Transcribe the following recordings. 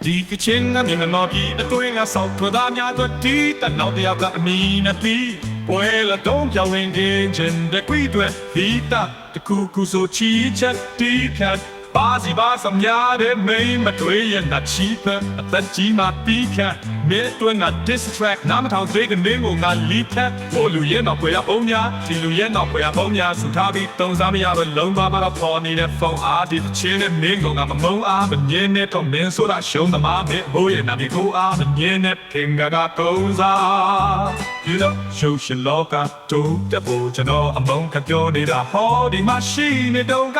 ဒီကချင်းငါမြင်တော့ဒီအတွင်းကဆောက်ထွားများတို့တီးတနောက်တယောက်ကအမီနဲ့တီးပွဲလာတော့ပြောင်းရင်ချင်းတဲ့ကွီတွေဒီတာတကူကူဆိုချီချက်တီးဖြတ်ပါစီပါစမြားတဲ့မိမတွေ့ရတဲ့ချီးပဲအသက်ကြီးမှပြီးခတ်မြေတွင်းက distract နားမထောင်သေးကနေကိုငါလီဖြတ်ပိုလူရဲ့တော့ပွဲရပုံများဒီလူရဲ့တော့ပွဲရပုံများစူထားပြီးတုံစားမရပဲလုံးပါတော့ပေါ်နေတဲ့ဖုန်းအားဒီချင်းနဲ့မင်းကငါမမုံအားမငင်းနဲ့တော့မင်းဆိုတာရှုံးသမားပဲဘိုးရဲ့နာမည်ကိုအားမငင်းနဲ့ဖင်ကကုန်းစားဒီလိုရှုပ်ရှင်လောကတူတဲ့ဘူကျွန်တော်အမုန်းကပြောနေတာဟောဒီမရှိနေတော့က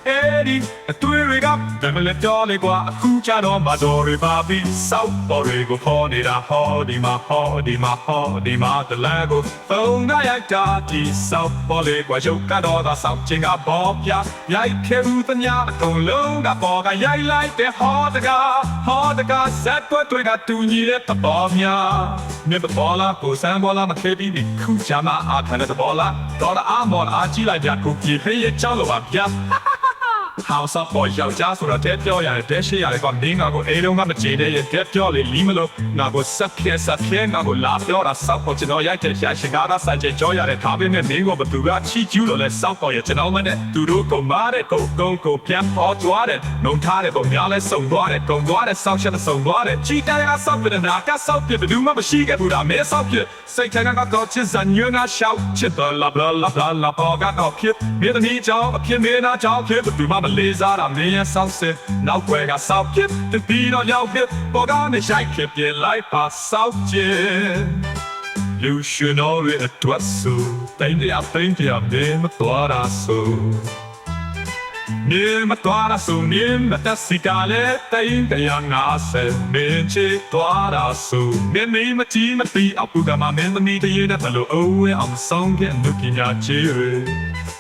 Eddie, a twirling up, then let jolly go. A cuchado, Madori Babi, South Borrego, Pony, the Hardy, my Hardy, my Hardy, my the Lago. Oh, Nayaki, South Borrego, Jocado, the South Chinga Bob, ya, Kerutania, Colonga Boga, ya like the Hardaga, set what we got to need at the Bomia. Never Bola, Posambola, Makebi, Kuchama, Atanata Bola, Dora Amon, Achila, Jakuki, Hey, Chalo, ya. House up boy ယောက်ျားဆိုတော့တဲပြောရတယ်တဲရှိရတယ်ကွာမင်းငါကိုအိမ်လုံးကမကြည့်တဲ့ရဲ့တဲပြောလေလီမလို့ငါကိုဆက်ခဲငါကိုလာပြောတာစောက်ပေါ်ကျွန်တော်ရိုက်တဲ့ရှာရှင်ကားကစัจကြကြောရတယ်ဒါပေမဲ့မင်းကိုဘသူကချီကျူးလို့လဲစောက်ပေါ်ရကျွန်တော်မနဲ့သူတို့ကိုမားတဲ့ကိုပြန်ပေါ်သွားတဲ့နှုံထားတဲ့ကိုများလဲစုံသွားတဲ့ကုံသွားတဲ့စောက်ချက်စုံသွားတဲ့ချီတဲကစောက်ပြတဲ့နာကစောက်ပြဘယ်သူမှမရှိခဲ့ဘူးဒါမဲစောက်ပြစိတ်ထဲကတော့ချစ်စံညွငါရှောက်ချစ်တော်လာပေါ်ကတော့ဖြစ်မြေတနီးကြောင်အဖြစ်မင်းနာကြောင်ဖြစ်ဘယ်သူမှမလေးစားတာမင်းရဲ့ဆောက်စစ်နောက်ွယ်ကစောက်ဖြစ်တပီတော့ရောက်ဖြစ်ပေါ်ကနေရှိုက်ဖြစ်ပြလိုက်ပါစောက်ချင်လူရှင်တော်ရဲ့အတွက်ဆိုတိုင်းတရားမင်းမတော်တာဆိုNim toara su nim tasikale tain kaya ngase minchi toara su Nim mati mati apuga ma min mi te yeda talo owe am song ke nukinya chire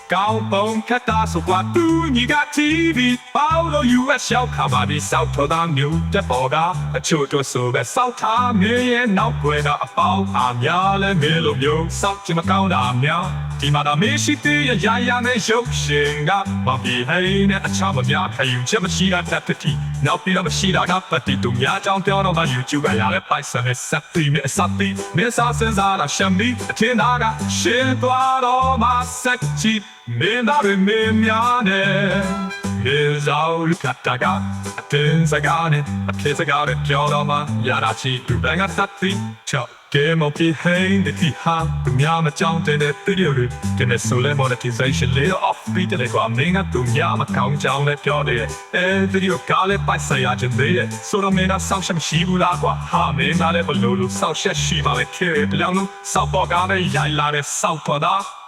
Cao bông kata su kwa tu ni ga TV Paulo US shao kabadi sao to da new te boga a chu to su be sao ta mi ye nau kwe da a pao am ya le mi lo yo sao chi ma cao da am ya Ti ma da mi shi ti ya ne shok shin ga ma bi hey ne a cha ma mya khai yu che ma shi da ta ti Now pi da ma shi da ga pa ti tu mya chang tyo no ma YouTube ya le pai sa ne sa ti me sa sen za da shan mi tin da ga shin twa do ma set chi Minare mimiane Is our kataga Atinzagane Akizagare Jodoma Yarachi Dubanga Tati Chop Game of the Hain the Tiha Dumyama Jump in the video Then Sole monetization later off beat the Guaminga Dumyama Count down let your day Video call it by Sayajan Day So the Mena Sansham Shibulagua Hame Nale Balulu South Shima Kiri Blanu South Bogame Yailare South Poda